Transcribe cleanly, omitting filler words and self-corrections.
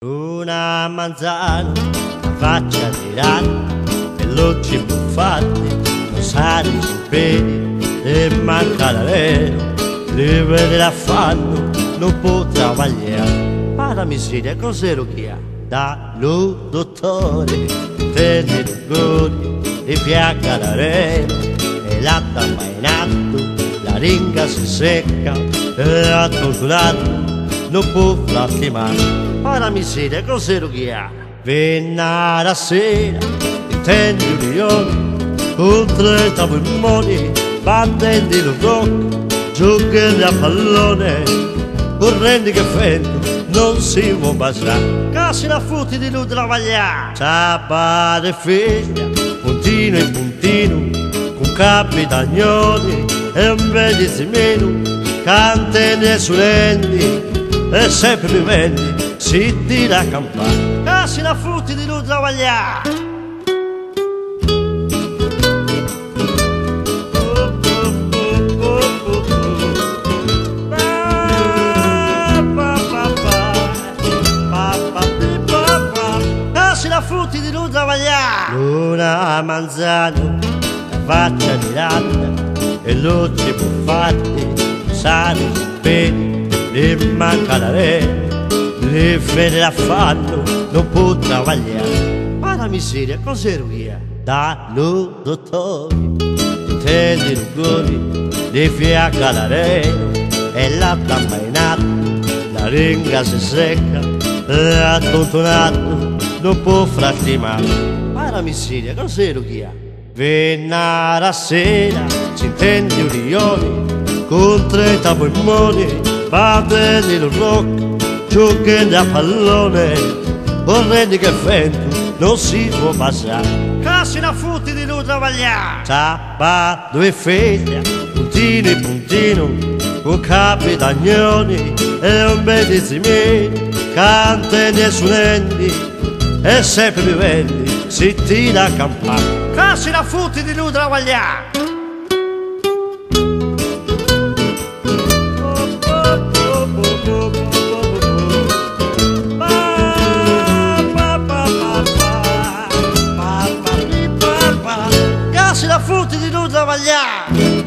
Una manzana, faccia tirata e l'occhi buffati, non sali in piedi e manca l'aereo, lieve dell'affanno, non può travagliare. Ma la miseria cos'ero che ha? Dallo dottore, tende lungoni e fiacca l'aereo, e l'atta mai in atto, la ringa si secca e l'atto sull'atto non può lastimare. Ma la miseria cos'ero che ha? Venna la sera, intendi un leone, con 30 polmoni, battenti lo rock, giochi a pallone, correnti che fendo, non si può basare. Casi la futti di lui travagliare, ciappa e figlia, puntino in puntino, con capi d'agnoni e un medicimino, cantene e sulendi, e sempre viventi si tira a campare. Casi la frutti di lui travagliare. Casi la frutti di lui travagliare. Una manzana, la faccia di latta e l'occhi buffati, sali in piedi e manca l'aereo, le fede l'affanno, non può travagliare. Ma la miseria cos'ero che ha? Dallo dottore, intendi lungoni, le fiacca l'aereo, e l'atta mai in atto, la ringa si secca, l'attontonato non può frastimare. Ma la miseria cos'ero che ha? Venna la sera, si intendi un leone, con 30 polmoni, battenti lo rock, giochi a pallone, correnti che fendo, non si può passare. Casi la frutti di lui travagliare. Ciappa due figlie, puntino in puntino, con capi d'agnoni e un medicimino, canteni e suonendi e sempre viventi si tira a campare. Casi la frutti di lui travagliare. Casi la frutti di lui travagliare.